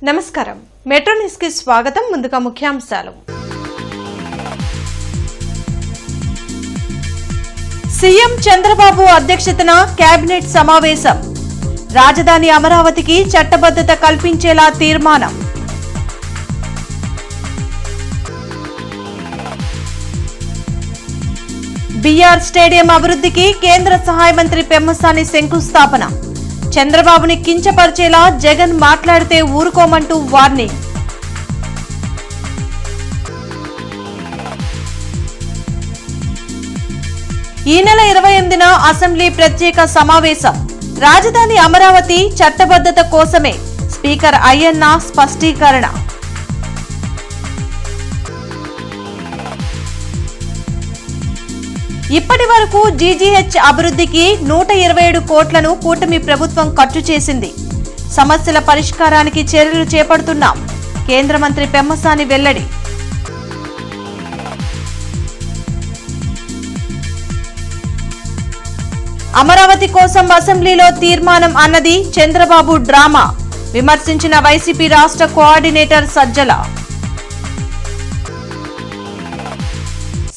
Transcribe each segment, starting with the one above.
నమస్కారం. Metro news కి స్వాగతం. ముందుగా ముఖ్యాంశాలు. సీఎం చంద్రబాబు అధ్యక్షతన కేబినెట్ సమావేశం. రాజధాని అమరావతికి చట్టబద్ధత కల్పించేలా తీర్మానం. బీఆర్ స్టేడియం అభివృద్ధికి కేంద్ర సహాయ మంత్రి పెమ్మసాని శంకుస్థాపన. చంద్రబాబుని కించపరిచేలా జగన్ మాట్లాడితే ఊరుకోమంటూ వార్నింగ్. ఈ నెల 28న అసెంబ్లీ ప్రత్యేక సమావేశం. రాజధాని అమరావతి చట్టబద్ధత కోసమే స్పీకర్ అయ్యన్న స్పష్టీకరణ. ఇప్పటి వరకు జీజీహెచ్ అభివృద్ధికి 127 కోట్లను కూటమి ప్రభుత్వం ఖర్చు చేసింది. సమస్యల పరిష్కారానికి చర్యలు చేపడుతున్నాం. కేంద్ర మంత్రి పెమ్మసాని వెల్లడి. అమరావతి కోసం అసెంబ్లీలో తీర్మానం అన్నది చంద్రబాబు డ్రామా. విమర్శించిన వైసీపీ రాష్ట్ర కోఆర్డినేటర్ సజ్జల.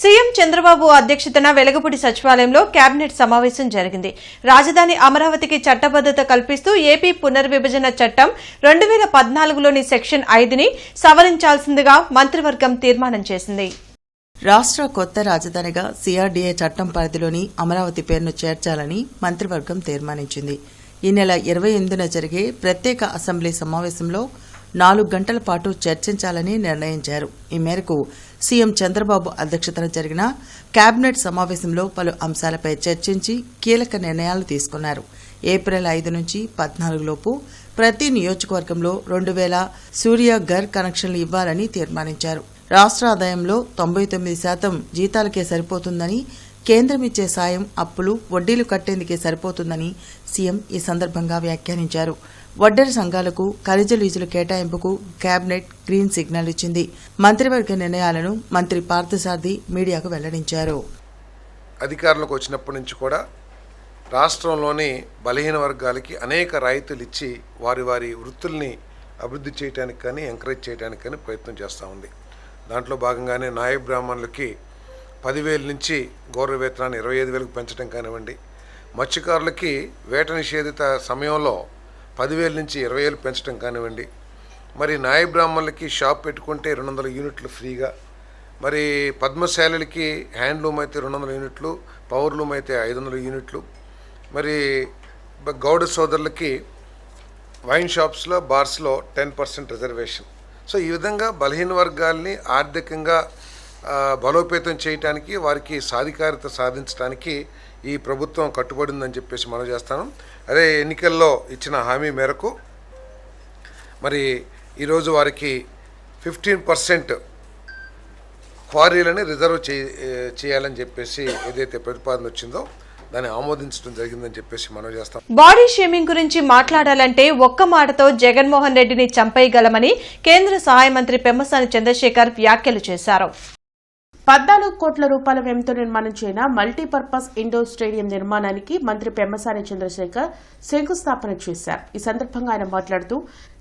సీఎం చంద్రబాబు అధ్యక్షతన వెలగపూడి సచివాలయంలో కేబినెట్ సమావేశం జరిగింది. రాజధాని అమరావతికి చట్టబద్ధత కల్పిస్తూ ఏపీ పునర్విభజన చట్టం 2014లోని సెక్షన్ 5ని సవరించాల్సిందిగా మంత్రివర్గం తీర్మానం చేసింది. రాష్ట్ర కొత్త రాజధానిగా సిఆర్డీఏ చట్టం పరిధిలోని అమరావతి పేరును చేర్చాలని మంత్రివర్గం తీర్మానించింది. ఈ నెల 28న జరిగే ప్రత్యేక అసెంబ్లీ సమావేశంలో 4 గంటల పాటు చర్చించాలని నిర్ణయించారు. ఈ మేరకు సీఎం చంద్రబాబు అధ్యక్షతన జరిగిన కేబినెట్ సమావేశంలో పలు అంశాలపై చర్చించి కీలక నిర్ణయాలు తీసుకున్నారు. ఏప్రిల్ 5 నుంచి 14 లోపు ప్రతి నియోజకవర్గంలో 2000 సూర్యఘర్ కనెక్షన్లు ఇవ్వాలని తీర్మానించారు. రాష్ట్ర ఆదాయంలో 99% జీతాలకే సరిపోతుందని, కేంద్రం ఇచ్చే సాయం అప్పులు వడ్డీలు కట్టేందుకే సరిపోతుందని సీఎం ఈ సందర్భంగా వ్యాఖ్యానించారు. వడ్డెర సంఘాలకు ఖనిజ లీజుల కేటాయింపుకు కేబినెట్ గ్రీన్ సిగ్నల్ ఇచ్చింది. మంత్రివర్గ నిర్ణయాలను మంత్రి పార్థసారథి మీడియాకు వెల్లడించారు. అధికారంలోకి వచ్చినప్పటి నుంచి కూడా రాష్ట్రంలోని బలహీన వర్గాలకి అనేక రాయితీలు ఇచ్చి వారి వారి వృత్తుల్ని అభివృద్ధి చేయడానికి కానీ ఎంకరేజ్ చేయడానికి కానీ ప్రయత్నం చేస్తూ ఉంది. దాంట్లో భాగంగానే నాయబ్ బ్రాహ్మణులకి 10,000 నుంచి గౌరవ వేతనాన్ని 25,000కు పెంచడం కానివ్వండి, మత్స్యకారులకి వేట నిషేధిత సమయంలో 10,000 నుంచి 20,000 పెంచడం కానివ్వండి, మరి నాయబ్ బ్రాహ్మణులకి షాప్ పెట్టుకుంటే 200 యూనిట్లు ఫ్రీగా, మరి పద్మశాలలకి హ్యాండ్లూమ్ అయితే 200 యూనిట్లు, పవర్లూమ్ అయితే 500 యూనిట్లు, మరి గౌడ సోదరులకి వైన్ షాప్స్లో బార్స్లో 10% రిజర్వేషన్. సో ఈ విధంగా బలహీన వర్గాల్ని ఆర్థికంగా బలోపేతం చేయడానికి, వారికి సాధికారత సాధించడానికి ఈ ప్రభుత్వం కట్టుబడిందని చెప్పేసి మనం చేస్తాను. అదే ఎన్నికల్లో ఇచ్చిన హామీ మేరకు మరి ఈరోజు వారికి 15% క్వారీలని రిజర్వ్ చేయాలని చెప్పేసి ఏదైతే ప్రతిపాదన వచ్చిందో దాన్ని ఆమోదించడం జరిగిందని చెప్పేసి మనం చేస్తాం. బాడీ షేమింగ్ గురించి మాట్లాడాలంటే ఒక్క మాటతో జగన్మోహన్ రెడ్డిని చంపేయగలమని కేంద్ర సహాయ మంత్రి పెమ్మసాని చంద్రశేఖర్ వ్యాఖ్యలు చేశారు. 14 కోట్ల రూపాయల వ్యయంతో నిర్మాణం చేయన మల్టీపర్పస్ ఇండోర్ స్టేడియం నిర్మాణానికి మంత్రి పెమ్మసాని చంద్రశేఖర్ శంకుస్థాపన చేశారు. ఈ సందర్భంగా ఆయన మాట్లాడుతూ,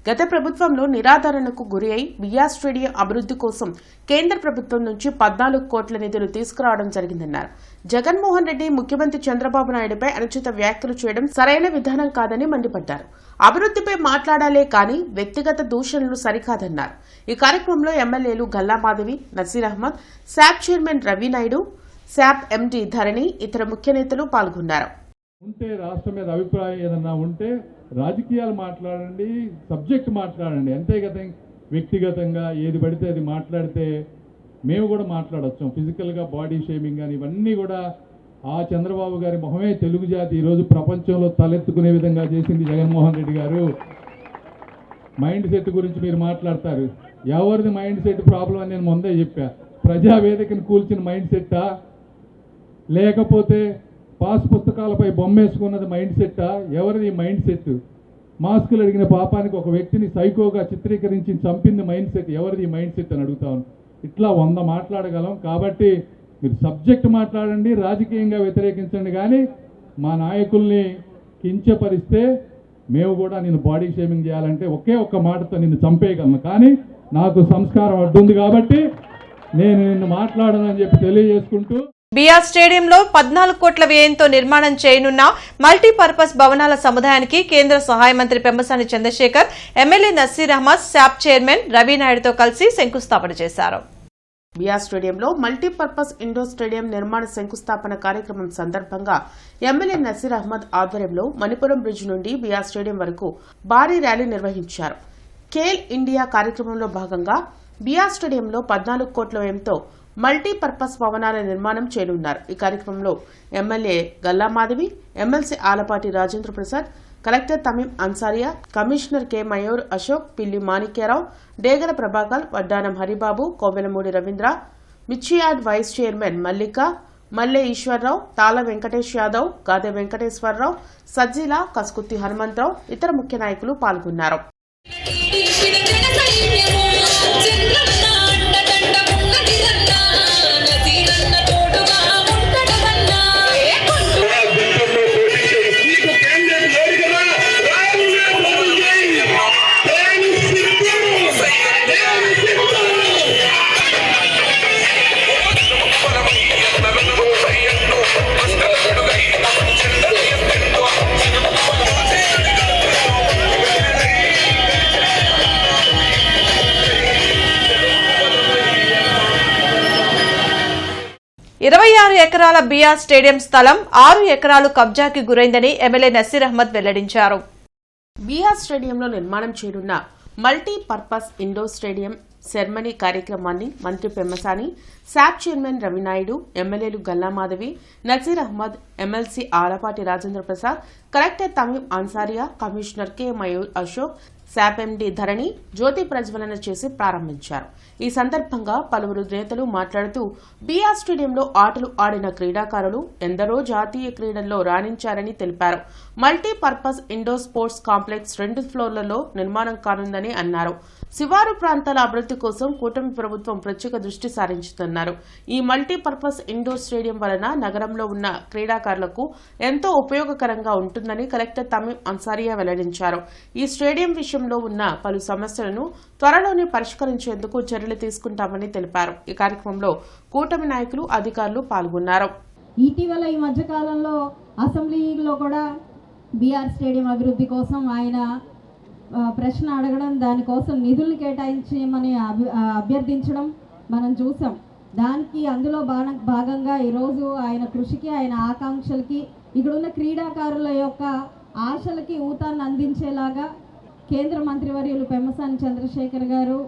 గత ప్రభుత్వంలో నిరాదరణకు గురి అయి బీఆర్ స్టేడియం అభివృద్ధి కోసం కేంద్ర ప్రభుత్వం నుంచి 14 కోట్ల నిధులు తీసుకురావడం జరిగిందన్నారు. జగన్మోహన్ రెడ్డి ముఖ్యమంత్రి చంద్రబాబు నాయుడుపై అనుచిత వ్యాఖ్యలు చేయడం సరైన విధానం కాదని మండిపడ్డారు. అభివృద్ధిపై మాట్లాడాలే కానీ వ్యక్తిగత దూషణలు సరికాదన్నారు. ఈ కార్యక్రమంలో ఎమ్మెల్యేలు Galla Madhavi, Naseer Ahmed, SAAP chairman Ravi Naidu, SAAP MD Dharani, ఇతర ముఖ్య నేతలు పాల్గొన్నారు. ఉంటే రాష్ట్రం మీద అభిప్రాయం ఏదన్నా ఉంటే రాజకీయాలు మాట్లాడండి, సబ్జెక్ట్ మాట్లాడండి, అంతేగత వ్యక్తిగతంగా ఏది పడితే అది మాట్లాడితే మేము కూడా మాట్లాడొచ్చాం. ఫిజికల్గా బాడీ షేమింగ్ కానీ ఇవన్నీ కూడా ఆ చంద్రబాబు గారి మొహమే తెలుగు జాతి ఈరోజు ప్రపంచంలో తలెత్తుకునే విధంగా చేసింది జగన్మోహన్ రెడ్డి గారు. మైండ్ సెట్ గురించి మీరు మాట్లాడతారు. ఎవరిది మైండ్ సెట్ ప్రాబ్లం అని నేను ముందే చెప్పా. ప్రజావేదికను కూల్చిన మైండ్ సెట్టా, లేకపోతే పాస్ పుస్తకాలపై బొమ్మేసుకున్నది మైండ్ సెట్టా? ఎవరిది మైండ్ సెట్? మాస్కులు అడిగిన పాపానికి ఒక వ్యక్తిని సైకోగా చిత్రీకరించి చంపింది మైండ్ సెట్. ఎవరిది మైండ్ సెట్ అని అడుగుతాను. ఇట్లా 100 మాట్లాడగలం. కాబట్టి మీరు సబ్జెక్ట్ మాట్లాడండి, రాజకీయంగా వ్యతిరేకించండి, కానీ మా నాయకుల్ని కించపరిస్తే మేము కూడా నిన్ను బాడీ షేమింగ్ చేయాలంటే ఒకే ఒక్క మాటతో నిన్ను చంపేయగలను, కానీ నాకు సంస్కారం అడ్డుంది కాబట్టి నేను నిన్ను మాట్లాడనని చెప్పి తెలియజేసుకుంటూ బీఆర్ స్టేడియంలో 14 కోట్ల వ్యయంతో నిర్మాణం చేయనున్న మల్టీపర్పస్ భవనాల సముదాయానికి కేంద్ర సహాయ మంత్రి Pemmasani Chandrasekhar, MLA Naseer Ahmed, SAAP chairman Ravi నాయుడుతో కలిసి శంకుస్థాపన చేశారు. బీఆర్ స్టేడియంలో మల్టీపర్పస్ ఇండోర్ స్టేడియం నిర్మాణ శంకుస్థాపన కార్యక్రమం సందర్భంగా ఎమ్మెల్యే నసీర్ అహ్మద్ ఆధ్వర్యంలో మణిపురం బ్రిడ్జ్ నుండి బీఆర్ స్టేడియం వరకు భారీ ర్యాలీ నిర్వహించారు. ఖేల్ ఇండియా కార్యక్రమంలో భాగంగా బీఆర్ స్టేడియంలో 14 కోట్ల వ్యయంతో మల్టీపర్పస్ భవనాల నిర్మాణం చేయనున్నారు. ఈ కార్యక్రమంలో MLA Galla Madhavi, MLC Alapati Rajendra Prasad, collector Tamim Ansariya, commissioner K Mayur Ashok, Pilli Manikyarao, Degala Prabhakar, Vaddanam Haribabu, Kovelamudi Ravindra, మిర్చియార్డ్ వైస్ చైర్మన్ మల్లిక, మల్లె ఈశ్వరరావు, తాళ వెంకటేష్ యాదవ్, గాదె వెంకటేశ్వరరావు, సజ్జీల, కస్కుత్తి హనుమంతరావు, ఇతర ముఖ్య నాయకులు పాల్గొన్నారు. ఇరవై 26 ఎకరాల బీఆర్ స్టేడియం స్థలం 6 ఎకరాలు కబ్జాకి గురైందని ఎమ్మెల్యే నసీర్ అహ్మద్ వెల్లడించారు. బీఆర్ స్టేడియంలో నిర్మాణం చేయనున్న మల్టీపర్పస్ ఇండోర్ స్టేడియం సెర్మనీ కార్యక్రమాన్ని మంత్రి పెమ్మసాని, శాప్ చైర్మన్ రవినాయుడు, ఎమ్మెల్యేలు Galla Madhavi, Naseer Ahmed, MLC Alapati Rajendra Prasad, collector Tamim Ansariya, commissioner K Mayur Ashok, SAAP MD Dharani జ్యోతి ప్రజ్వలన చేసి ప్రారంభించారు. ఈ సందర్భంగా పలువురు నేతలు మాట్లాడుతూ బీఆర్ స్టేడియంలో ఆటలు ఆడిన క్రీడాకారులు ఎందరో జాతీయ క్రీడల్లో రాణించారని తెలిపారు. మల్టీపర్పస్ ఇండోర్ స్పోర్ట్స్ కాంప్లెక్స్ 2 ఫ్లోర్లలో నిర్మాణం కానుందని అన్నారు. శివారు ప్రాంతాల అభివృద్ధి కోసం కూటమి ప్రభుత్వం ప్రత్యేక దృష్టి సారించిందన్నారు. ఈ మల్టీపర్పస్ ఇండోర్ స్టేడియం వలన నగరంలో ఉన్న క్రీడాకారులకు ఎంతో ఉపయోగకరంగా ఉంటుందని కలెక్టర్ తమీం అన్సారియా వెల్లడించారు. ఈ స్టేడియం విషయంలో ఉన్న పలు సమస్యలను త్వరలోనే పరిష్కరించేందుకు చర్యలు తీసుకుంటామని తెలిపారు. ఈ కార్యక్రమంలో కూటమి నాయకులు, అధికారులు పాల్గొన్నారు. ఇటీవల ఈ మధ్యకాలంలో అసెంబ్లీలో కూడా బీఆర్ స్టేడియం అభివృద్ధి కోసం ఆయన ప్రశ్న అడగడం, దానికోసం నిధులు కేటాయించమని అభ్యర్థించడం మనం చూసాం. దానికి అందులో భాగంగా ఈరోజు ఆయన కృషికి, ఆయన ఆకాంక్షలకి, ఇక్కడున్న క్రీడాకారుల యొక్క ఆశలకి ఊతాన్ని అందించేలాగా కేంద్ర మంత్రివర్యులు పెమ్మసాని చంద్రశేఖర్ గారు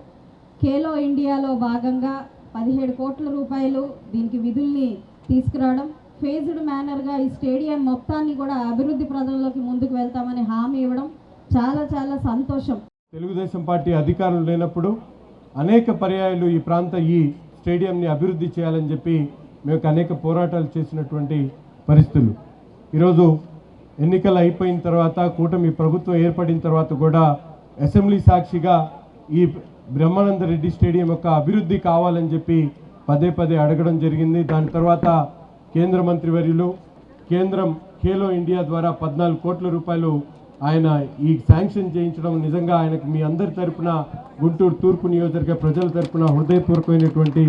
ఖేలో ఇండియాలో భాగంగా 17 కోట్ల రూపాయలు దీనికి విధుల్ని తీసుకురావడం, ఫేజ్డ్ మేనర్గా ఈ స్టేడియం మొత్తాన్ని కూడా అభివృద్ధి ప్రజల్లోకి ముందుకు వెళ్తామని హామీ ఇవ్వడం చాలా చాలా సంతోషం. తెలుగుదేశం పార్టీ అధికారులు లేనప్పుడు అనేక పర్యాయాలు ఈ స్టేడియంని అభివృద్ధి చేయాలని చెప్పి మేము అనేక పోరాటాలు చేసినటువంటి పరిస్థితులు. ఈరోజు ఎన్నికలు అయిపోయిన తర్వాత, కూటమి ప్రభుత్వం ఏర్పడిన తర్వాత కూడా అసెంబ్లీ సాక్షిగా ఈ బ్రహ్మానంద రెడ్డి స్టేడియం యొక్క అభివృద్ధి కావాలని చెప్పి పదే పదే అడగడం జరిగింది. దాని తర్వాత కేంద్ర మంత్రివర్యులు కేంద్రం ఖేలో ఇండియా ద్వారా 14 కోట్ల రూపాయలు ఆయన ఈ శాంక్షన్ చేయించడం నిజంగా ఆయనకు మీ అందరి తరపున, గుంటూరు తూర్పు నియోజకవర్గ ప్రజల తరపున హృదయపూర్వకమైనటువంటి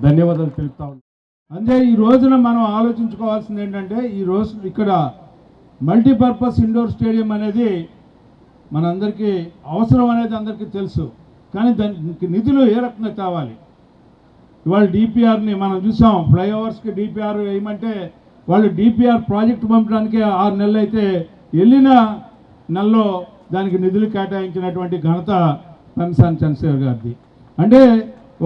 ధన్యవాదాలు తెలుపుతా ఉన్నాను. అంటే ఈ రోజున మనం ఆలోచించుకోవాల్సింది ఏంటంటే, ఈ రోజు ఇక్కడ మల్టీపర్పస్ ఇండోర్ స్టేడియం అనేది మనందరికీ అవసరం అనేది అందరికీ తెలుసు. కానీ దానికి నిధులు ఏ రకంగా కావాలి? ఇవాళ డిపిఆర్ని మనం చూసాం, ఫ్లైఓవర్స్కి డిపిఆర్ వేయమంటే వాళ్ళు డిపిఆర్ ప్రాజెక్టు పంపడానికి 6 నెలలు అయితే వెళ్ళిన నెలలో దానికి నిధులు కేటాయించినటువంటి ఘనత పెమ్మసాని చంద్రశేఖర్ గారిది. అంటే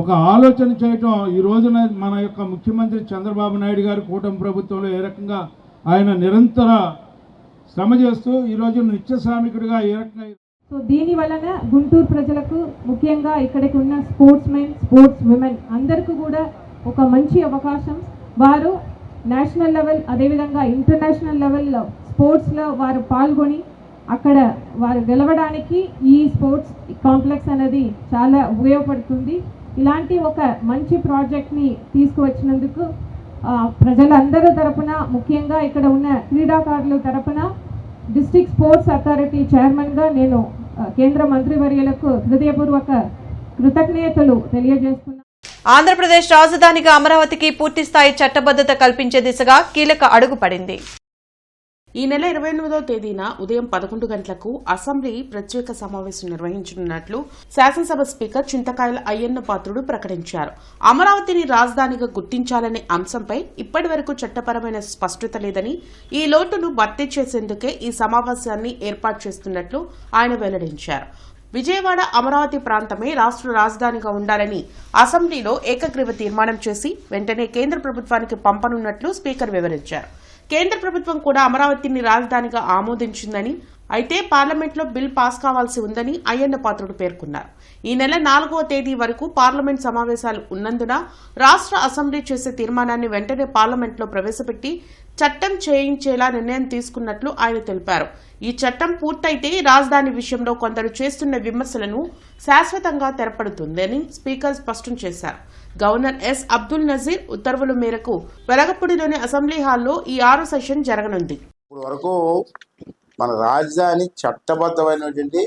ఒక ఆలోచన చేయటం, ఈ రోజున మన యొక్క ముఖ్యమంత్రి చంద్రబాబు నాయుడు గారు కూటమి ప్రభుత్వంలో ఏ రకంగా ఆయన నిరంతర శ్రమ చేస్తూ ఈరోజు నిత్య శ్రామికుడిగా ఏ రకంగా. సో దీని వలన గుంటూరు ప్రజలకు, ముఖ్యంగా ఇక్కడికి ఉన్న స్పోర్ట్స్ మెన్, స్పోర్ట్స్ విమెన్ అందరికీ కూడా ఒక మంచి అవకాశం. వారు నేషనల్ లెవెల్, అదేవిధంగా ఇంటర్నేషనల్ లెవెల్లో స్పోర్ట్స్లో వారు పాల్గొని అక్కడ వారు గెలవడానికి ఈ స్పోర్ట్స్ కాంప్లెక్స్ అనేది చాలా ఉపయోగపడుతుంది. ఇలాంటి ఒక మంచి ప్రాజెక్ట్ని తీసుకువచ్చినందుకు ప్రజలందరి తరపున, ముఖ్యంగా ఇక్కడ ఉన్న క్రీడాకారుల తరపున డిస్ట్రిక్ట్ స్పోర్ట్స్ అథారిటీ చైర్మన్గా నేను కేంద్ర మంత్రివర్యులకు హృదయపూర్వక కృతజ్ఞతలు తెలియజేస్తున్నాను. ఆంధ్రప్రదేశ్ రాజధానిగా అమరావతికి పూర్తిస్థాయి చట్టబద్ధత కల్పించే దిశగా కీలక అడుగు పడింది. ఈ నెల 28వ తేదీన ఉదయం 11 గంటలకు అసెంబ్లీ ప్రత్యేక సమావేశం నిర్వహించనున్నట్లు శాసనసభ స్పీకర్ చింతకాయల అయ్యన్న పాత్రుడు ప్రకటించారు. అమరావతిని రాజధానిగా గుర్తించాలనే అంశంపై ఇప్పటి వరకు చట్టపరమైన స్పష్టత లేదని, ఈ లోటును భర్తీ చేసేందుకే ఈ సమావేశాన్ని ఏర్పాటు చేస్తున్నట్లు ఆయన వెల్లడించారు. విజయవాడ అమరావతి ప్రాంతమే రాష్ట్ర రాజధానిగా ఉండాలని అసెంబ్లీలో ఏకగ్రీవ తీర్మానం చేసి వెంటనే కేంద్ర ప్రభుత్వానికి పంపనున్నట్లు స్పీకర్ వివరించారు. కేంద్ర ప్రభుత్వం కూడా అమరావతిని రాజధానిగా ఆమోదించిందని, అయితే పార్లమెంట్లో బిల్ పాస్ కావాల్సి ఉందని అయ్యన్న పాత్రుడు పేర్కొన్నారు. ఈ నెల 4వ తేదీ వరకు పార్లమెంట్ సమావేశాలు ఉన్నందున రాష్ట్ర అసెంబ్లీ చేసే తీర్మానాన్ని వెంటనే పార్లమెంట్లో ప్రవేశపెట్టి చట్టం చేయించేలా నిర్ణయం తీసుకున్నట్లు ఆయన తెలిపారు. ఈ చట్టం పూర్తయితే రాజధాని విషయంలో కొందరు చేస్తున్న విమర్శలను శాశ్వతంగా తెరపడుతుందని స్పీకర్ స్పష్టం చేశారు. గవర్నర్ ఎస్ అబ్దుల్ నజీర్ ఉత్తర్వుల మేరకు వెలగపూడిలోని అసెంబ్లీ హాల్లో ఈ 6వ సెషన్ జరగనుంది. ఇప్పుడు వరకు మన రాజధాని చట్టబద్ధమైనటువంటి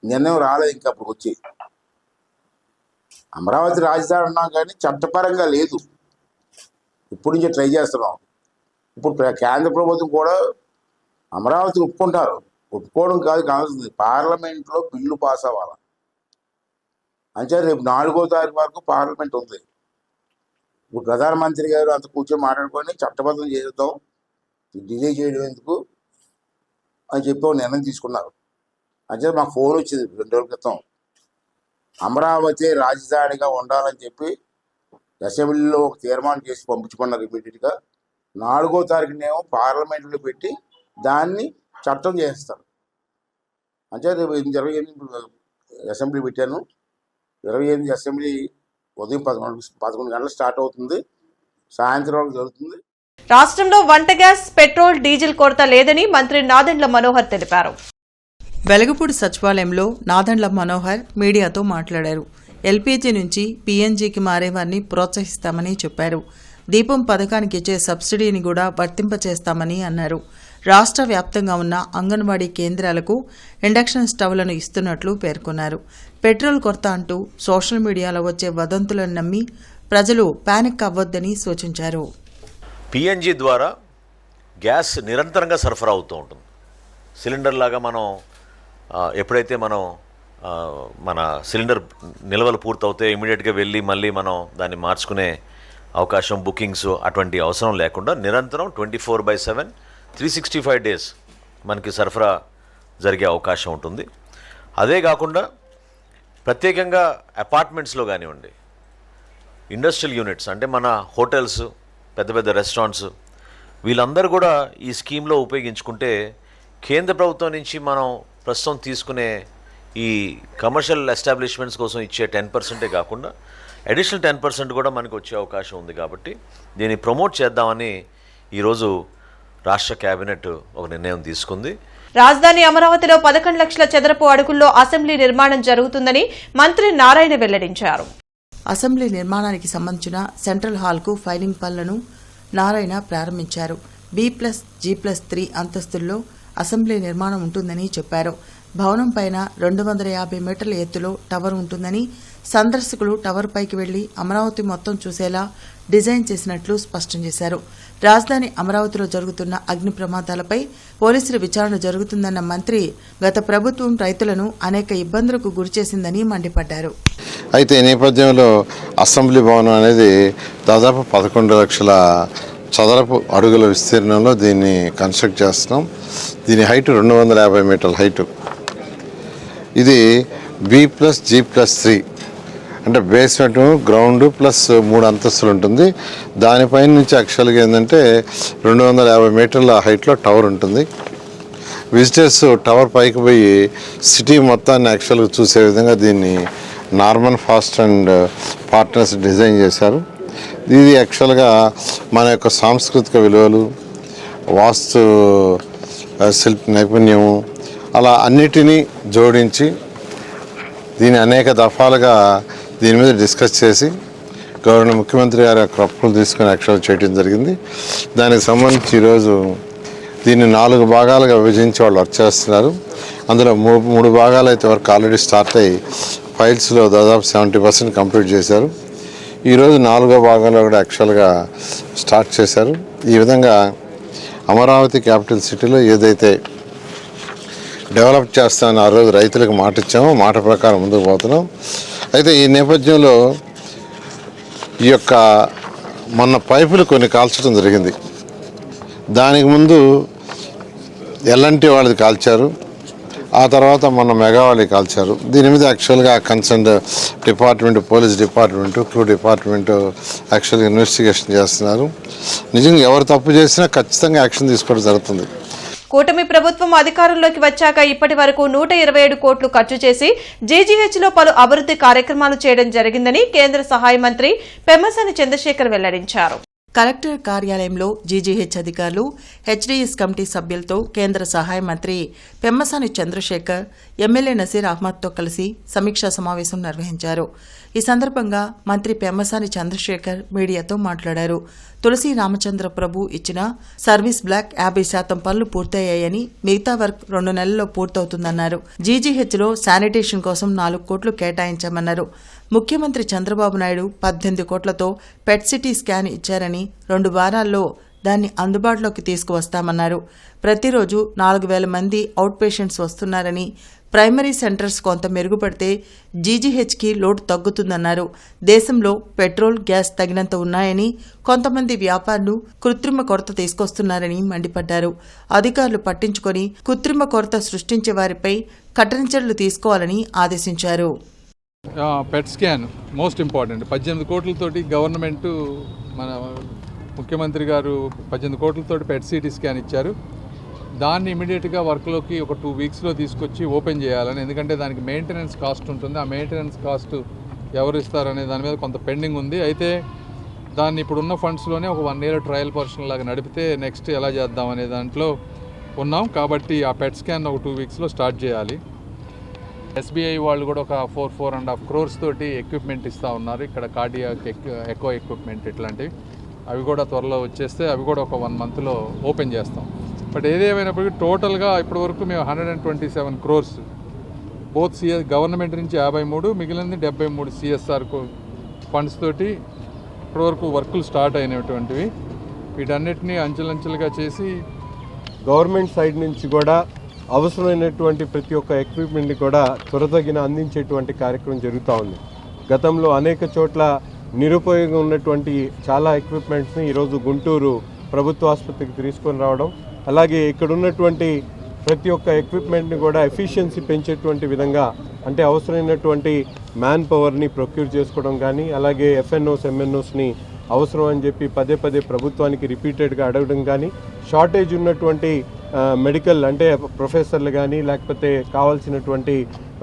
నిర్ణయం రాలేదు. ఇంకా అప్పుడు వచ్చి అమరావతి రాజధాని ఉన్నాం కానీ చట్టపరంగా లేదు. ఇప్పుడు నుంచి ట్రై చేస్తున్నాం. ఇప్పుడు కేంద్ర ప్రభుత్వం కూడా అమరావతిని ఒప్పుకుంటారు. ఒప్పుకోవడం కాదు కావాల్సింది పార్లమెంట్లో బిల్లు పాస్ అవ్వాలి. అంటే రేపు 4వ తారీఖు వరకు పార్లమెంట్ ఉంది. ఇప్పుడు ప్రధానమంత్రి గారు అంత కూర్చొని మాట్లాడుకొని చట్టబద్ధం చేద్దాం, డిలే చేయడం ఎందుకు అని చెప్పి నిర్ణయం తీసుకున్నారు. అంటే మాకు ఫోన్ వచ్చింది 2 రోజుల క్రితం, అమరావతి రాజధానిగా ఉండాలని చెప్పి అసెంబ్లీలో ఒక తీర్మానం చేసి పంపించుకున్నారు. ఇమీడియట్గా 4వ తారీఖునేమో పార్లమెంట్లో పెట్టి దాన్ని చట్టం చేస్తారు. అంటే రేపు 28 అసెంబ్లీ పెట్టాను. 28 అసెంబ్లీ ఉదయం 11 గంటలకు స్టార్ట్ అవుతుంది, సాయంత్రం వరకు జరుగుతుంది. రాష్ట్రంలో వంట గ్యాస్, పెట్రోల్, డీజిల్ కొరత లేదని మంత్రి నాదెండ్ల మనోహర్ తెలిపారు. వెలగపూడి సచివాలయంలో నాదెండ్ల మనోహర్ మీడియాతో మాట్లాడారు. ఎల్పీజీ నుంచి పీఎన్జీకి మారేవారిని ప్రోత్సహిస్తామని చెప్పారు. దీపం పథకానికి ఇచ్చే సబ్సిడీని కూడా వర్తింపచేస్తామని అన్నారు. రాష్ట్ర వ్యాప్తంగా ఉన్న అంగన్వాడీ కేంద్రాలకు ఇండక్షన్ స్టవ్లను ఇస్తున్నట్లు పేర్కొన్నారు. పెట్రోల్ కొరత అంటూ సోషల్ మీడియాలో వచ్చే వదంతులను నమ్మి ప్రజలు పానిక్ అవ్వొద్దని సూచించారు. పిఎన్జీ ద్వారా గ్యాస్ నిరంతరంగా సరఫరా అవుతూ ఉంటుంది. సిలిండర్ లాగా మనం ఎప్పుడైతే మన సిలిండర్ నిల్వలు పూర్తవుతే ఇమీడియట్గా వెళ్ళి మళ్ళీ మనం దాన్ని మార్చుకునే అవకాశం, బుకింగ్స్ అటువంటి అవసరం లేకుండా నిరంతరం 24/7 365 డేస్ మనకి సరఫరా జరిగే అవకాశం ఉంటుంది. అదే కాకుండా ప్రత్యేకంగా అపార్ట్మెంట్స్లో కానివ్వండి, ఇండస్ట్రియల్ యూనిట్స్ అంటే మన హోటల్స్, పెద్ద పెద్ద రెస్టారెంట్స్, వీళ్ళందరూ కూడా ఈ స్కీమ్లో ఉపయోగించుకుంటే కేంద్ర ప్రభుత్వం నుంచి మనం ప్రస్తుతం తీసుకునే ఈ కమర్షియల్ ఎస్టాబ్లిష్మెంట్స్ కోసం ఇచ్చే 10%ఏ కాకుండా అడిషనల్ 10% కూడా మనకు వచ్చే అవకాశం ఉంది. కాబట్టి దీన్ని ప్రమోట్ చేద్దామని ఈరోజు రాష్ట్ర కేబినెట్ ఒక నిర్ణయం తీసుకుంది. రాజధాని అమరావతిలో 11 లక్షల చదరపు అడుగుల్లో అసెంబ్లీ నిర్మాణం జరుగుతుందని మంత్రి నారాయణ వెల్లడించారు. అసెంబ్లీ నిర్మాణానికి సంబంధించిన సెంట్రల్ హాల్కు ఫైలింగ్ పనులను నారాయణ ప్రారంభించారు. B+G+3 అంతస్తుల్లో అసెంబ్లీ నిర్మాణం ఉంటుందని చెప్పారు. భవనం పైన 250 మీటర్ల ఎత్తులో టవర్ ఉంటుందని, సందర్శకులు టవర్ పైకి వెళ్లి అమరావతి మొత్తం చూసేలా డిజైన్ చేసినట్లు స్పష్టం చేశారు. రాజధాని అమరావతిలో జరుగుతున్న అగ్ని ప్రమాదాలపై పోలీసుల విచారణ జరుగుతుందన్న మంత్రి గత ప్రభుత్వం రైతులను అనేక ఇబ్బందులకు గురిచేసిందని మండిపడ్డారు. అయితే ఈ నేపథ్యంలో అసెంబ్లీ భవనం అనేది దాదాపు 11 లక్షల చదరపు అడుగుల విస్తీర్ణంలో దీన్ని కన్స్ట్రక్ట్ చేస్తున్నాం. దీని హైట్ 250 మీటర్ల హైటు. ఇది B+G+3 అంటే బేస్మెంట్, గ్రౌండ్ ప్లస్ 3 అంతస్తులు ఉంటుంది. దానిపైన నుంచి యాక్చువల్గా ఏంటంటే 250 మీటర్ల హైట్లో టవర్ ఉంటుంది. విజిటర్స్ టవర్ పైకి పోయి సిటీ మొత్తాన్ని యాక్చువల్గా చూసే విధంగా దీన్ని Norman fast and partners design చేశారు. ఇది యాక్చువల్గా మన యొక్క సాంస్కృతిక విలువలు, వాస్తు శిల్ప నైపుణ్యము అలా అన్నిటినీ జోడించి దీన్ని అనేక దఫాలుగా దీని మీద డిస్కస్ చేసి గవర్నర్ ముఖ్యమంత్రి గారి యొక్క అప్రూవల్ తీసుకుని యాక్చువల్ చేయడం జరిగింది. దానికి సంబంధించి ఈరోజు దీన్ని 4 భాగాలుగా విభజించి వాళ్ళు వర్క్ చేస్తున్నారు. అందులో 3 భాగాలు అయితే వర్క్ ఆల్రెడీ స్టార్ట్ అయ్యి ఫైల్స్లో దాదాపు 70% కంప్లీట్ చేశారు. ఈరోజు 4వ భాగంలో కూడా యాక్చువల్గా స్టార్ట్ చేశారు. ఈ విధంగా అమరావతి క్యాపిటల్ సిటీలో ఏదైతే డెవలప్ చేస్తామని ఆ రోజు రైతులకు మాట ఇచ్చామో మాట ప్రకారం ముందుకు పోతున్నాం. అయితే ఈ నేపథ్యంలో ఈ యొక్క మొన్న పైపులు కొన్ని కాల్చడం జరిగింది. దానికి ముందు ఎల్ఎన్టీ వాళ్ళది కాల్చారు, ఆ తర్వాత మొన్న మెగా వాళ్ళది కాల్చారు. దీని మీద యాక్చువల్గా concern department, police department, crew department యాక్చువల్గా ఇన్వెస్టిగేషన్ చేస్తున్నారు. నిజంగా ఎవరు తప్పు చేసినా ఖచ్చితంగా యాక్షన్ తీసుకోవడం జరుగుతుంది. కూటమి ప్రభుత్వం అధికారంలోకి వచ్చాక ఇప్పటి వరకు 127 కోట్లు ఖర్చు చేసి జీజీహెచ్లో పలు అభివృద్ధి కార్యక్రమాలు చేయడం జరిగిందని కేంద్ర సహాయ మంత్రి పెమ్మసాని చంద్రశేఖర్ వెల్లడించారు. కలెక్టర్ కార్యాలయంలో జీజీహెచ్ అధికారులు, హెచ్డీఎస్ కమిటీ సభ్యులతో కేంద్ర సహాయ మంత్రి పెమ్మసాని చంద్రశేఖర్ ఎమ్మెల్యే నసీర్ అహ్మద్తో కలిసి సమీక్షా సమావేశం నిర్వహించారు. ఈ సందర్భంగా మంత్రి పెమ్మసాని చంద్రశేఖర్ మీడియాతో మాట్లాడారు. తులసి రామచంద్ర ప్రభు ఇచ్చిన సర్వీస్ బ్లాక్ 50% పనులు పూర్తయ్యాయని, మిగతా వర్క్ 2 నెలల్లో పూర్తవుతుందన్నారు. జీజీహెచ్లో శానిటేషన్ కోసం 4 కోట్లు కేటాయించామన్నారు. ముఖ్యమంత్రి చంద్రబాబు నాయుడు 18 కోట్లతో పెట్ సిటీ స్కాన్ ఇచ్చారని, 2 వారాల్లో దాన్ని అందుబాటులోకి తీసుకువస్తామన్నారు. ప్రతిరోజు 4,000 మంది అవుట్ పేషెంట్స్ వస్తున్నారని, ప్రైమరీ సెంటర్స్ కొంత మెరుగుపడితే జీజీహెచ్కి లోటు తగ్గుతుందన్నారు. దేశంలో పెట్రోల్, గ్యాస్ తగినంత ఉన్నాయని, కొంతమంది వ్యాపారులు కృత్రిమ కొరత తీసుకొస్తున్నారని మండిపడ్డారు. అధికారులు పట్టించుకొని కృత్రిమ కొరత సృష్టించే వారిపై కఠిన చర్యలు తీసుకోవాలని ఆదేశించారు. PET scan most important. 18 కోట్లతోటి గవర్నమెంట్, మన ముఖ్యమంత్రి గారు 18 కోట్లతోటి పెట్ సిటీ స్కాన్ ఇచ్చారు. దాన్ని ఇమీడియట్గా వర్క్లోకి ఒక 2 వీక్స్లో తీసుకొచ్చి ఓపెన్ చేయాలని, ఎందుకంటే దానికి మెయింటెనెన్స్ కాస్ట్ ఉంటుంది. ఆ మెయింటెనెన్స్ కాస్ట్ ఎవరు ఇస్తారనే దాని మీద కొంత పెండింగ్ ఉంది. అయితే దాన్ని ఇప్పుడున్న ఫండ్స్లోనే ఒక 1 year ట్రయల్ పర్సన్ లాగా నడిపితే నెక్స్ట్ ఎలా చేద్దాం అనే దాంట్లో ఉన్నాం. కాబట్టి ఆ పెట్ స్కాన్ ఒక 2 వీక్స్లో స్టార్ట్ చేయాలి. ఎస్బీఐ వాళ్ళు కూడా ఒక 4.5 crores తోటి ఎక్విప్మెంట్ ఇస్తూ ఉన్నారు. ఇక్కడ కార్డియాక్ ఎకో ఎక్విప్మెంట్ ఇట్లాంటివి, అవి కూడా త్వరలో వచ్చేస్తే అవి కూడా ఒక 1 monthలో ఓపెన్ చేస్తాం. బట్ ఏదేమైనప్పటికీ టోటల్గా ఇప్పటివరకు మేము 127 crores బోత్ గవర్నమెంట్ నుంచి 53, మిగిలింది 73 CSR ఫండ్స్ తోటి ఇప్పటివరకు వర్కులు స్టార్ట్ అయినటువంటివి. వీటన్నిటినీ అంచెలంచెలుగా చేసి గవర్నమెంట్ సైడ్ నుంచి కూడా అవసరమైనటువంటి ప్రతి ఒక్క ఎక్విప్మెంట్ని కూడా త్వరతగిన అందించేటువంటి కార్యక్రమం జరుగుతూ ఉంది. గతంలో అనేక చోట్ల నిరుపయోగం ఉన్నటువంటి చాలా ఎక్విప్మెంట్స్ని ఈరోజు గుంటూరు ప్రభుత్వ ఆసుపత్రికి తీసుకొని రావడం, అలాగే ఇక్కడ ఉన్నటువంటి ప్రతి ఒక్క ఎక్విప్మెంట్ని కూడా ఎఫిషియన్సీ పెంచేటువంటి విధంగా, అంటే అవసరమైనటువంటి మ్యాన్ పవర్ని ప్రొక్యూర్ చేసుకోవడం కానీ, అలాగే ఎఫ్ఎన్ఓస్, ఎంఎన్ఓస్ని అవసరం అని చెప్పి పదే ప్రభుత్వానికి రిపీటెడ్గా అడగడం కానీ, షార్టేజ్ ఉన్నటువంటి మెడికల్ అంటే ప్రొఫెసర్లు కానీ, లేకపోతే కావాల్సినటువంటి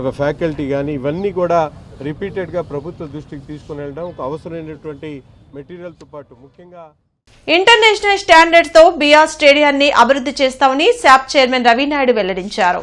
ఒక ఫ్యాకల్టీ కానీ, ఇవన్నీ కూడా రిపీటెడ్గా ప్రభుత్వ దృష్టికి తీసుకుని వెళ్ళడం, ఒక అవసరమైనటువంటి మెటీరియల్తో పాటు ముఖ్యంగా ఇంటర్నేషనల్ స్టాండర్డ్స్ తో బీఆర్ స్టేడియాన్ని అభివృద్ధి చేస్తామని శాప్ చైర్మన్ రవినాయుడు వెల్లడించారు.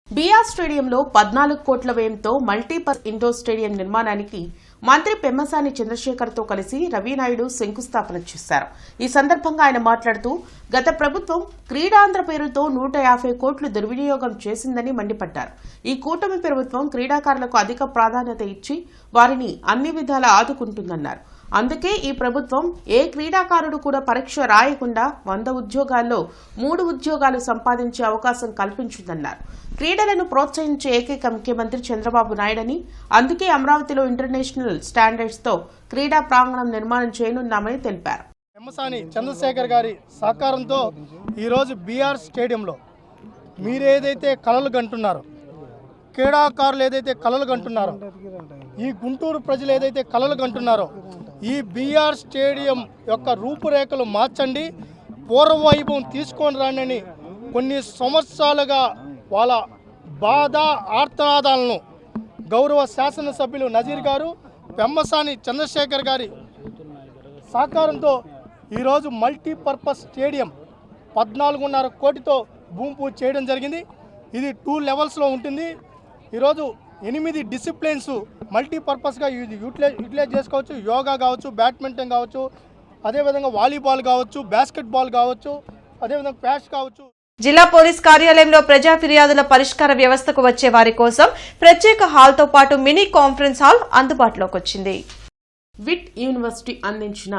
బీఆర్ స్టేడియంలో 14 కోట్ల వ్యయంతో మల్టీపర్పస్ ఇండోర్ స్టేడియం నిర్మాణానికి మంత్రి పెమ్మసాని చంద్రశేఖర్తో కలిసి రవినాయుడు శంకుస్థాపన చేశారు. ఈ సందర్భంగా ఆయన మాట్లాడుతూ, గత ప్రభుత్వం క్రీడాంధ్ర పేరుతో 150 కోట్లు దుర్వినియోగం చేసిందని మండిపడ్డారు. ఈ కూటమి ప్రభుత్వం క్రీడాకారులకు అధిక ప్రాధాన్యత ఇచ్చి వారిని అన్ని విధాలా ఆదుకుంటుందన్నారు. అందుకే ఈ ప్రభుత్వం ఏ క్రీడాకారుడు కూడా పరీక్ష రాయకుండా 100 ఉద్యోగాల్లో 3 ఉద్యోగాలు సంపాదించే అవకాశం కల్పించిందన్నారు. క్రీడలను ప్రోత్సహించే ఏకైక ముఖ్యమంత్రి చంద్రబాబు నాయుడని, అందుకే అమరావతిలో ఇంటర్నేషనల్ స్టాండర్డ్స్ తో క్రీడా ప్రాంగణం నిర్మాణం చేయనున్నామని తెలిపారు. పెమ్మసాని చంద్రశేఖర్ గారి సహకారంతో ఈరోజు బీఆర్ స్టేడియంలో మీరేదైతే కలలు కంటున్నారో, క్రీడాకారులు ఏదైతే కలలు కంటున్నారో, ఈ గుంటూరు ప్రజలు ఏదైతే కలలు కంటున్నారో, ఈ బీఆర్ స్టేడియం యొక్క రూపురేఖలు మార్చండి, పూర్వవైభవం తీసుకొని రండి, కొన్ని సంవత్సరాలుగా వాళ్ళ బాధ ఆర్తనాదాలను గౌరవ శాసనసభ్యులు నజీర్ గారు, పెమ్మసాని చంద్రశేఖర్ గారి సహకారంతో ఈరోజు మల్టీపర్పస్ స్టేడియం 14.5 కోటితో భూమి పూజ చేయడం జరిగింది. ఇది 2 లెవెల్స్లో ఉంటుంది. ఈరోజు 8 డిసిప్లిన్స్ మల్టీపర్పస్గా యూటిలైజ్ చేసుకోవచ్చు. యోగా కావచ్చు, బ్యాడ్మింటన్ కావచ్చు, అదేవిధంగా వాలీబాల్ కావచ్చు, బాస్కెట్బాల్ కావచ్చు, అదేవిధంగా ప్యాష్ కావచ్చు. జిల్లా పోలీస్ కార్యాలయంలో ప్రజా ఫిర్యాదుల పరిష్కార వ్యవస్థకు వచ్చే వారి కోసం ప్రత్యేక హాల్తో పాటు మినీ కాన్ఫరెన్స్ హాల్ అందుబాటులోకి వచ్చింది. విట్ యూనివర్సిటీ అందించిన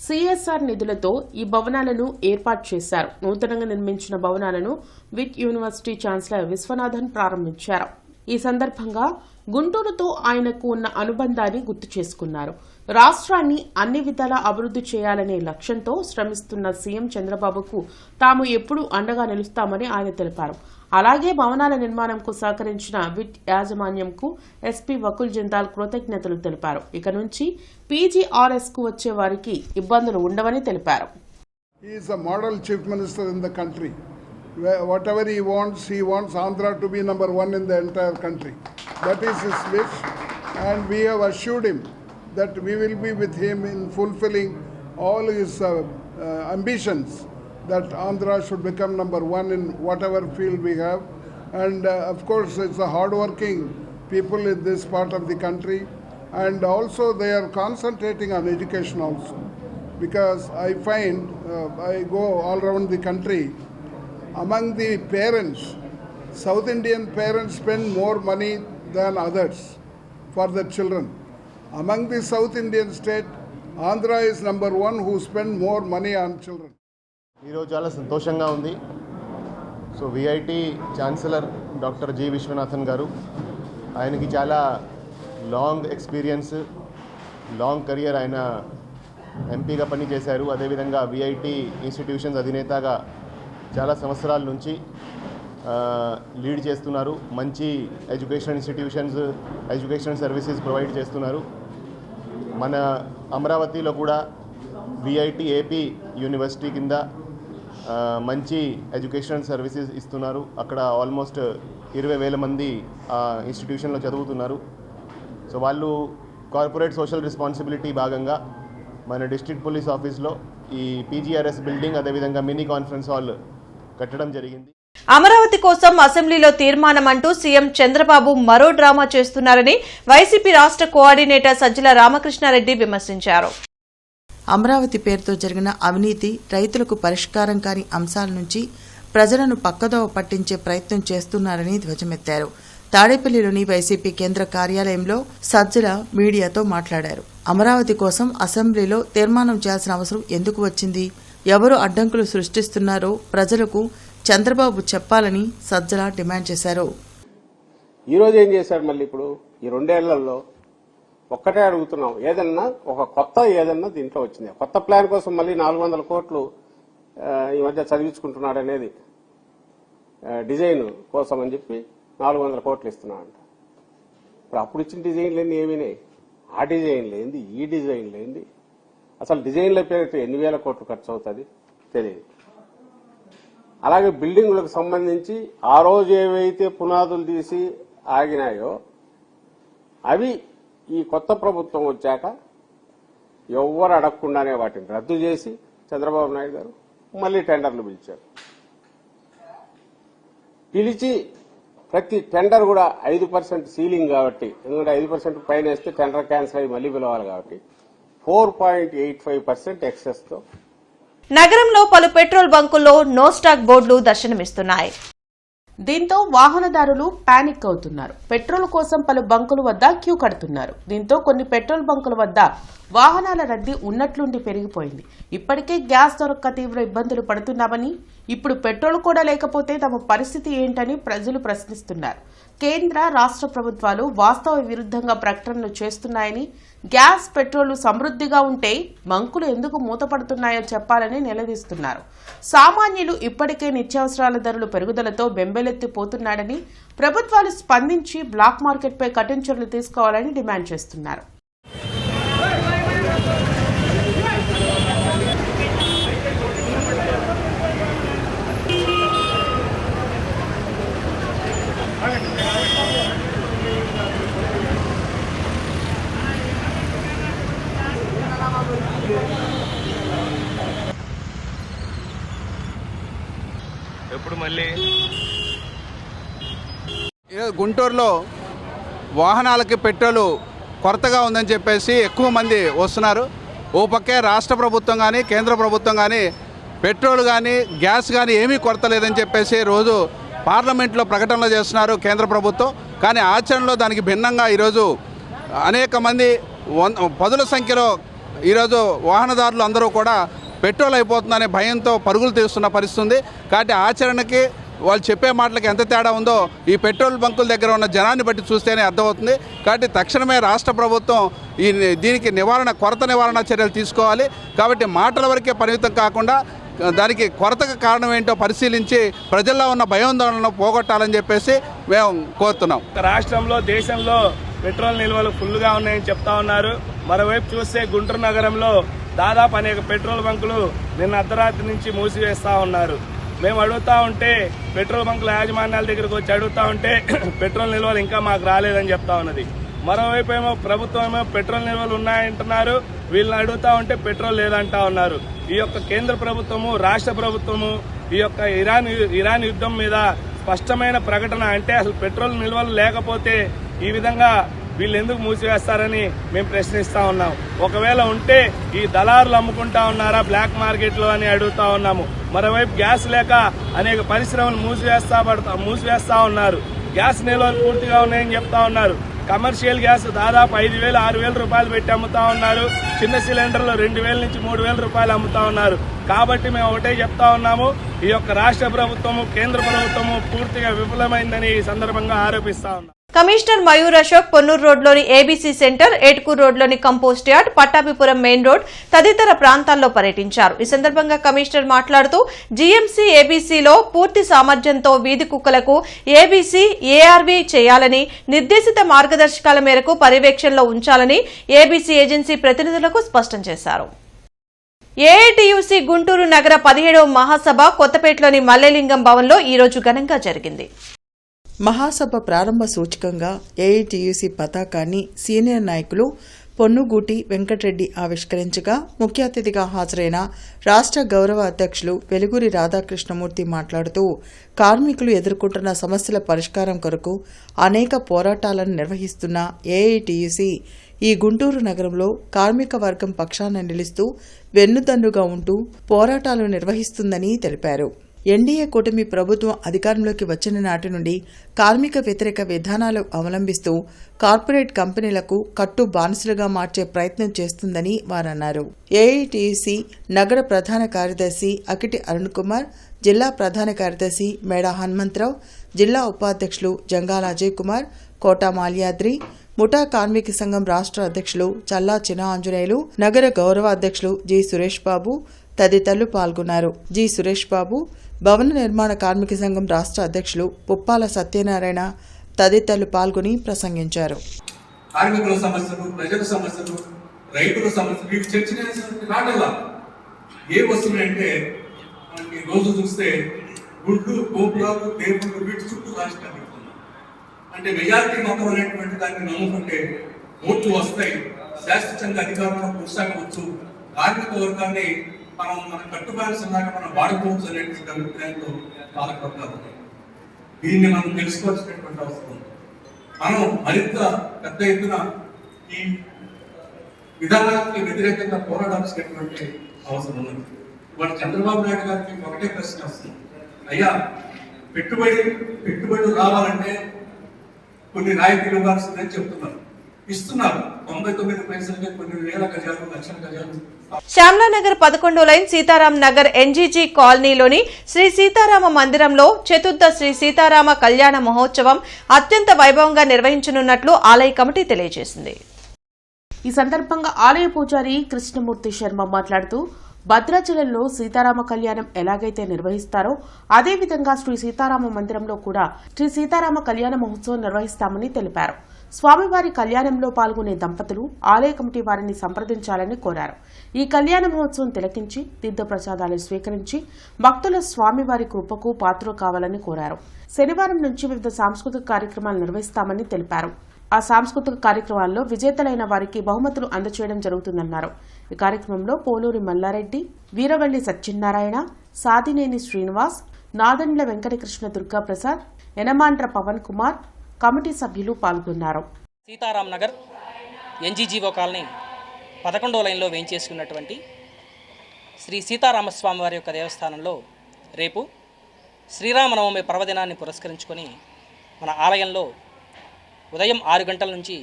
సిఎస్ఆర్ నిధులతో ఈ భవనాలను ఏర్పాటు చేశారు. నూతనంగా నిర్మించిన భవనాలను విట్ యూనివర్సిటీ ఛాన్సలర్ విశ్వనాథన్ ప్రారంభించారు. ఈ సందర్భంగా గుంటూరుతో ఆయనకు ఉన్న అనుబంధాన్ని గుర్తు చేసుకున్నారు. రాష్ట్రాన్ని అన్ని విధాలా అభివృద్ధి చేయాలనే లక్ష్యంతో శ్రమిస్తున్న సీఎం చంద్రబాబుకు తాము ఎప్పుడూ అండగా నిలుస్తామని ఆయన తెలిపారు. అలాగే భవనాల నిర్మాణంకు సహకరించిన విట్ యాజమాన్యంకు ఎస్పీ వకుల్ జిందాల్ కృతజ్ఞతలు తెలిపారు. ఇక నుంచి పీజీఆర్ఎస్ కు వచ్చే వారికి ఇబ్బందులు ఉండవని తెలిపారు. He is a model chief minister in the country. Whatever he wants Andhra to be number one in the entire country. That is his wish, and we have assured him that we will be with him in fulfilling all his ambitions, that Andhra should become number one in whatever field we have. And of course, it's a hard-working people in this part of the country, and also they are concentrating on education also, because I find I go all around the country. Among the parents, South Indian parents spend more money than others for their children. Among the South Indian state, Andhra is number one who spend more money on children. ఈరోజు చాలా సంతోషంగా ఉంది. So VIT chancellor doctor G Viswanathan గారు, ఆయనకి చాలా long experience, long career. ఆయన ఎంపీగా పనిచేశారు. అదేవిధంగా విఐటి ఇన్స్టిట్యూషన్స్ అధినేతగా చాలా సంవత్సరాల నుంచి లీడ్ చేస్తున్నారు. మంచి education institutions, education services provide చేస్తున్నారు. మన అమరావతిలో కూడా విఐటి ఏపీ యూనివర్సిటీ కింద మంచి ఎడ్యుకేషన్ సర్వీసెస్ ఇస్తున్నారు. అక్కడ ఆల్మోస్ట్ 20,000 మంది ఇన్స్టిట్యూషన్లో చదువుతున్నారు. సో వాళ్ళు కార్పొరేట్ సోషల్ రెస్పాన్సిబిలిటీ భాగంగా మన డిస్ట్రిక్ట్ పోలీస్ ఆఫీస్లో ఈ పీజీఆర్ఎస్ బిల్డింగ్, అదేవిధంగా మినీ కాన్ఫరెన్స్ హాల్ కట్టడం జరిగింది. అమరావతి కోసం అసెంబ్లీలో తీర్మానం అంటూ సీఎం చంద్రబాబు మరో డ్రామా చేస్తున్నారని వైసీపీ రాష్ట్ర కోఆర్డినేటర్ సజ్జల రామకృష్ణారెడ్డి విమర్శించారు. అమరావతి పేరుతో జరిగిన అవినీతి, రైతులకు పరిష్కారం కాని అంశాల నుంచి ప్రజలను పక్కదోవ పట్టించే ప్రయత్నం చేస్తున్నారని ధ్వజమెత్తారు. తాడేపల్లిలోని వైసీపీ కేంద్ర కార్యాలయంలో సజ్జల మీడియాతో మాట్లాడారు. అమరావతి కోసం అసెంబ్లీలో తీర్మానం చేయాల్సిన అవసరం ఎందుకు వచ్చింది? ఎవరు అడ్డంకులు సృష్టిస్తున్నారో ప్రజలకు చంద్రబాబు చెప్పాలని సజ్జల డిమాండ్ చేశారు. ఈరోజు ఏం చేశారు? మళ్ళీ ఇప్పుడు ఈ 2 ఏళ్లలో ఒక్కటే అడుగుతున్నాం, ఏదన్నా ఒక కొత్త ఏదన్నా దీంట్లో వచ్చింది. కొత్త ప్లాన్ కోసం మళ్ళీ 400 కోట్లు ఈ మధ్య చదివించుకుంటున్నాడు అనేది డిజైన్ కోసం అని చెప్పి 400 కోట్లు ఇస్తున్నాడంట. ఇప్పుడు అప్పుడు ఇచ్చిన డిజైన్లు ఎన్ని ఏమినాయి? ఆ డిజైన్లు ఏంది, ఈ డిజైన్లు ఏంది? అసలు డిజైన్ల పేరు ఎన్ని వేల కోట్లు ఖర్చు అవుతుంది తెలియదు. అలాగే బిల్డింగులకు సంబంధించి ఆ రోజు ఏవైతే పునాదులు తీసి ఆగినాయో అవి ఈ కొత్త ప్రభుత్వం వచ్చాక ఎవ్వరు అడగకుండానే వాటిని రద్దు చేసి చంద్రబాబు నాయుడు గారు మళ్లీ టెండర్లు పిలిచారు. పిలిచి ప్రతి టెండర్ కూడా 5% సీలింగ్ కాబట్టి, ఎందుకంటే 5% పైన వేస్తే టెండర్ క్యాన్సిల్ అయ్యి మళ్లీ పిలవాలి కాబట్టి 4.85% ఎక్సెస్ తో నగరంలో పలు పెట్రోల్ బంకుల్లో నో స్టాక్ బోర్డులు దర్శనమిస్తున్నాయి. దీంతో వాహనదారులు పానిక్ అవుతున్నారు. పెట్రోల్ కోసం పలు బంకుల వద్ద క్యూ కడుతున్నారు. దీంతో కొన్ని పెట్రోల్ బంకుల వద్ద వాహనాల రద్దీ ఉన్నట్లుండి పెరిగిపోయింది. ఇప్పటికే గ్యాస్ దొరక్క తీవ్ర ఇబ్బందులు పడుతున్నామని, ఇప్పుడు పెట్రోల్ కూడా లేకపోతే తమ పరిస్థితి ఏంటని ప్రజలు ప్రశ్నిస్తున్నారు. కేంద్ర రాష్ట్ర ప్రభుత్వాలు వాస్తవ విరుద్ధంగా ప్రకటనలు చేస్తున్నాయని, గ్యాస్ పెట్రోల్ సమృద్ధిగా ఉంటే బంకులు ఎందుకు మూతపడుతున్నాయో చెప్పాలని నిలదీస్తున్నారు. సామాన్యులు ఇప్పటికే నిత్యావసరాల ధరలు పెరుగుదలతో బెంబేలెత్తిపోతున్నాడని, ప్రభుత్వాలు స్పందించి బ్లాక్ మార్కెట్పై కఠిన చర్యలు తీసుకోవాలని డిమాండ్ చేస్తున్నారు. ఎప్పుడు మళ్ళీ గుంటూరులో వాహనాలకి పెట్రోలు కొరతగా ఉందని చెప్పేసి ఎక్కువ మంది వస్తున్నారు. ఓ పక్కే రాష్ట్ర ప్రభుత్వం కానీ కేంద్ర ప్రభుత్వం కానీ పెట్రోల్ కానీ గ్యాస్ కానీ ఏమీ కొరత లేదని చెప్పేసి రోజు పార్లమెంట్లో ప్రకటనలు చేస్తున్నారు కేంద్ర ప్రభుత్వం. కానీ ఆచరణలో దానికి భిన్నంగా ఈరోజు అనేక మంది పదుల సంఖ్యలో ఈరోజు వాహనదారులు అందరూ కూడా పెట్రోల్ అయిపోతుందనే భయంతో పరుగులు తీస్తున్న పరిస్థితి ఉంది. కాబట్టి ఆచరణకి వాళ్ళు చెప్పే మాటలకి ఎంత తేడా ఉందో ఈ పెట్రోల్ బంకుల దగ్గర ఉన్న జనాన్ని బట్టి చూస్తేనే అర్థమవుతుంది. కాబట్టి తక్షణమే రాష్ట్ర ప్రభుత్వం దీనికి కొరత నివారణ చర్యలు తీసుకోవాలి. కాబట్టి మాటల వరకే పరిమితం కాకుండా దానికి కొరతకు కారణం ఏంటో పరిశీలించి ప్రజల్లో ఉన్న భయాందోళనను పోగొట్టాలని చెప్పేసి మేము కోరుతున్నాం. రాష్ట్రంలో దేశంలో పెట్రోల్ నిల్వలు ఫుల్గా ఉన్నాయని చెప్తా ఉన్నారు. మరోవైపు చూస్తే గుంటూరు నగరంలో దాదాపు అనేక పెట్రోల్ బంకులు నిన్న అర్ధరాత్రి నుంచి మూసివేస్తా ఉన్నారు. మేము అడుగుతా ఉంటే పెట్రోల్ బంకుల యాజమాన్యాల దగ్గరకు వచ్చి అడుగుతా ఉంటే పెట్రోల్ నిల్వలు ఇంకా మాకు రాలేదని చెప్తా ఉన్నది. మరోవైపు ఏమో ప్రభుత్వం ఏమో పెట్రోల్ నిల్వలు ఉన్నాయంటున్నారు, వీళ్ళని అడుగుతా ఉంటే పెట్రోల్ లేదంటా ఉన్నారు. ఈ యొక్క కేంద్ర ప్రభుత్వము రాష్ట్ర ప్రభుత్వము ఈ యొక్క ఇరాన్ యుద్ధం మీద స్పష్టమైన ప్రకటన అంటే అసలు పెట్రోల్ నిల్వలు లేకపోతే ఈ విధంగా వీళ్ళు ఎందుకు మూసివేస్తారని మేము ప్రశ్నిస్తా ఉన్నాం. ఒకవేళ ఉంటే ఈ దళారులు అమ్ముకుంటా ఉన్నారా బ్లాక్ మార్కెట్లో అని అడుగుతా ఉన్నాము. మరోవైపు గ్యాస్ లేక అనేక పరిశ్రమలు మూసివేస్తా ఉన్నారు. గ్యాస్ నిల్వలు పూర్తిగా ఉన్నాయని చెప్తా ఉన్నారు. కమర్షియల్ గ్యాస్ దాదాపు 5,000, 6,000 రూపాయలు పెట్టి అమ్ముతా ఉన్నారు. చిన్న సిలిండర్లు 2,000 నుంచి 3,000 రూపాయలు అమ్ముతా ఉన్నారు. కాబట్టి మేము ఒకటే చెప్తా ఉన్నాము, ఈ యొక్క రాష్ట్ర ప్రభుత్వము కేంద్ర ప్రభుత్వము పూర్తిగా విఫలమైందని ఈ సందర్భంగా ఆరోపిస్తా ఉన్నాం. కమిషనర్ మయూర్ అశోక్ పొన్నూరు రోడ్లోని ఏబీసీ సెంటర్, ఏటుకూరు రోడ్లోని compost yard, Pattabhipuram main road తదితర ప్రాంతాల్లో పర్యటించారు. ఈ సందర్భంగా కమిషనర్ మాట్లాడుతూ జీఎంసీ ఏబీసీలో పూర్తి సామర్థ్యంతో వీధి కుక్కలకు ఏబీసీ ఏఆర్వీ చేయాలని, నిర్దేశిత మార్గదర్శకాల మేరకు పర్యవేక్షణలో ఉంచాలని ఏబీసీ ఏజెన్సీ ప్రతినిధులకు స్పష్టం చేశారు. ఏఐటీయూసీ గుంటూరు నగర 17వ మహాసభ కొత్తపేటలోని మల్లెలింగం భవన్లో ఈ రోజు ఘనంగా జరిగింది. మహాసభ ప్రారంభ సూచకంగా ఏఐటీయూసీ పతాకాన్ని సీనియర్ నాయకులు పొన్నుగూటి వెంకటరెడ్డి ఆవిష్కరించగా ముఖ్య అతిథిగా హాజరైన రాష్ట్ర గౌరవ అధ్యక్షులు వెలుగురి రాధాకృష్ణమూర్తి మాట్లాడుతూ కార్మికులు ఎదుర్కొంటున్న సమస్యల పరిష్కారం కొరకు అనేక పోరాటాలను నిర్వహిస్తున్న ఏఐటీయూసీ ఈ గుంటూరు నగరంలో కార్మిక వర్గం పక్షాన నిలుస్తూ వెన్నుదన్నుగా ఉంటూ పోరాటాలు నిర్వహిస్తుందని తెలిపారు. ఎన్డీఏ కూటమి ప్రభుత్వం అధికారంలోకి వచ్చిన నాటి నుండి కార్మిక వ్యతిరేక విధానాలు అవలంబిస్తూ కార్పొరేట్ కంపెనీలకు కట్టు బానిసలుగా మార్చే ప్రయత్నం చేస్తుందని వారన్నారు. ఏఐటీసీ నగర ప్రధాన కార్యదర్శి అకిటి అరుణ్ కుమార్, జిల్లా ప్రధాన కార్యదర్శి మేడా హనుమంతరావు, జిల్లా ఉపాధ్యక్షులు జంగాల అజయ్ కుమార్, కోటా మాల్యాద్రి, ముఠా కార్మిక సంఘం రాష్ట్ర అధ్యక్షులు చల్లా చిన ఆంజనేయులు, నగర గౌరవ అధ్యక్షులు జి సురేష్ బాబు తదితరులు పాల్గొన్నారు. జి సురేష్ బాబు, భవన నిర్మాణ కార్మిక సంఘం రాష్ట్ర అధ్యక్షులు పుప్పాల సత్యనారాయణ తదితరులు పాల్గొని ప్రసంగించారు. కార్మికుల సమస్యలు, ప్రజల సమస్యలు, రైతుల సమస్యలు వీటి చర్చ రాగల ఏ వస్తున్నాయంటే మనకి రోజు చూస్తే గుడ్లు, గోపురాలు, దేవుళ్ళు వీటి చుట్టూ రాజకీయాలు పెడుతున్నాం. అంటే మెజారిటీ మొత్తం అనేటువంటి దాన్ని నమ్ముకుంటే ఓట్లు వస్తాయి, శాశ్వతంగా అధికారంలో కొనసాగవచ్చు, కార్మిక వర్గాన్ని మన కట్టుబానిసలాగా మనం వాడుకోవచ్చు అనేటువంటి అభిప్రాయంతో పాలకవర్గాలు ఉన్నాయి. దీన్ని మనం తెలుసుకోవాల్సినటువంటి అవసరం ఉంది. మనం మరింత పెద్ద ఎత్తున ఈ విధానానికి వ్యతిరేకంగా పోరాడాల్సినటువంటి అవసరం ఉన్నది. ఇవాళ చంద్రబాబు నాయుడు గారికి ఒకటే ప్రశ్న వస్తుంది, అయ్యా పెట్టుబడులు రావాలంటే కొన్ని రాయితీలు ఇవ్వాల్సిందని చెప్తున్నారు, ఇస్తున్నారు. 99 పైసలకే కొన్ని వేల గజాలు, లక్షల గజాలు. శ్యామ్లానగర్ 11వ లైన్ సీతారాం నగర్ ఎన్జీజీ కాలనీలోని శ్రీ సీతారామ మందిరంలో చతుర్థ శ్రీ సీతారామ కళ్యాణ మహోత్సవం అత్యంత వైభవంగా నిర్వహించనున్నట్లు ఆలయ కమిటీ తెలియజేసింది. ఈ సందర్భంగా ఆలయ పూజారి కృష్ణమూర్తి శర్మ మాట్లాడుతూ భద్రాచలంలో సీతారామ కళ్యాణం ఎలాగైతే నిర్వహిస్తారో అదేవిధంగా శ్రీ సీతారామ మందిరంలో కూడా శ్రీ సీతారామ కళ్యాణ మహోత్సవం నిర్వహిస్తామని తెలిపారు. స్వామివారి కళ్యాణంలో పాల్గొనే దంపతులు ఆలయ కమిటీ వారిని సంప్రదించాలని కోరారు. ఈ కళ్యాణ మహోత్సవం తిలకించి తీర్థ ప్రసాదాలు స్వీకరించి భక్తుల స్వామివారి కృపకు పాత్రలు కావాలని కోరారు. శనివారం నుంచి వివిధ సాంస్కృతిక కార్యక్రమాలు నిర్వహిస్తామని తెలిపారు. ఆ సాంస్కృతిక కార్యక్రమాల్లో విజేతలైన వారికి బహుమతులు అందజేయడం జరుగుతుందన్నారు. ఈ కార్యక్రమంలో పోలూరి మల్లారెడ్డి, వీరవల్లి సత్యనారాయణ, సాదినేని శ్రీనివాస్, నాదండ్ల వెంకటకృష్ణ దుర్గాప్రసాద్, యనమాండ్ర పవన్ కుమార్ కమిటీ సభ్యులు పాల్గొన్నారు. సీతారాం నగర్ ఎన్జీజీఓ కాలనీ 11వ లైన్లో వేయించేసుకున్నటువంటి శ్రీ సీతారామస్వామి వారి యొక్క దేవస్థానంలో రేపు శ్రీరామనవమి పర్వదినాన్ని పురస్కరించుకొని మన ఆలయంలో ఉదయం 6 గంటల నుంచి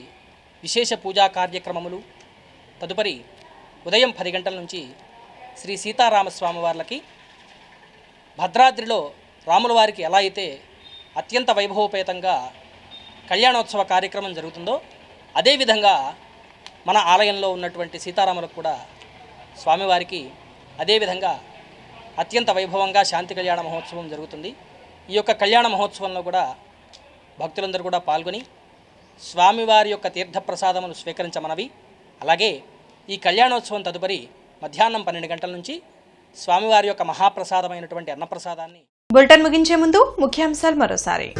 విశేష పూజా కార్యక్రమములు, తదుపరి ఉదయం 10 గంటల నుంచి శ్రీ సీతారామస్వామి వార్లకి భద్రాద్రిలో రాముల వారికి ఎలా అయితే అత్యంత వైభవోపేతంగా కళ్యాణోత్సవ కార్యక్రమం జరుగుతుందో అదేవిధంగా మన ఆలయంలో ఉన్నటువంటి సీతారాములకు కూడా స్వామివారికి అదేవిధంగా అత్యంత వైభవంగా శాంతి కళ్యాణ మహోత్సవం జరుగుతుంది. ఈ యొక్క కళ్యాణ మహోత్సవంలో కూడా భక్తులందరూ కూడా పాల్గొని స్వామివారి యొక్క తీర్థప్రసాదములు స్వీకరించమనవి. అలాగే ఈ కళ్యాణోత్సవం తదుపరి మధ్యాహ్నం 12 గంటల నుంచి స్వామివారి యొక్క మహాప్రసాదమైనటువంటి అన్నప్రసాదాన్ని. బులెటిన్ ముగించే ముందు ముఖ్యాంశాలు మరోసారి.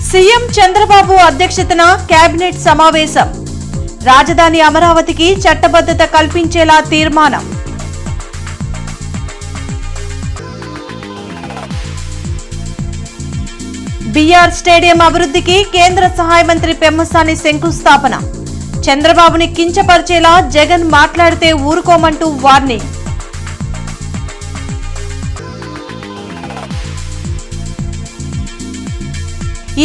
సీఎం చంద్రబాబు అధ్యక్షతన కేబినెట్ సమావేశం. రాజధాని అమరావతికి చట్టబద్ధత కల్పించేలా తీర్మానం. బీఆర్ స్టేడియం అభివృద్ధికి కేంద్ర సహాయ మంత్రి పెమ్మసాని శంకుస్థాపన. చంద్రబాబుని కించపరిచేలా జగన్ మాట్లాడితే ఊరుకోమంటూ వార్నింగ్.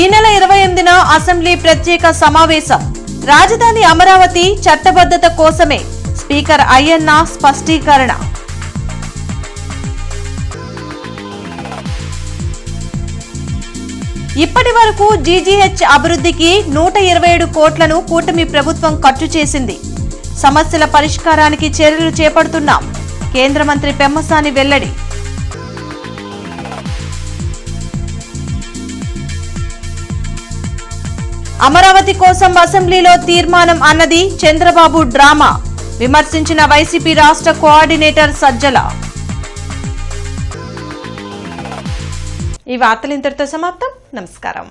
ఈ నెల 28న అసెంబ్లీ ప్రత్యేక సమావేశం. రాజధాని అమరావతి చట్టబద్ధత కోసమే స్పీకర్ అయ్యన్న స్పష్టీకరణ. ఇప్పటి వరకు జీజీహెచ్ అభివృద్ధికి 127 కోట్లను కూటమి ప్రభుత్వం ఖర్చు చేసింది. సమస్యల పరిష్కారానికి చర్యలు చేపడుతున్నాం. కేంద్ర మంత్రి పెమ్మసాని వెల్లడి. అమరావతి కోసం అసెంబ్లీలో తీర్మానం అన్నది చంద్రబాబు డ్రామా. విమర్శించిన వైసీపీ రాష్ట్ర కోఆర్డినేటర్ సజ్జల. ఈ వార్తలు ఇంతటితో సమాప్తం. నమస్కారం.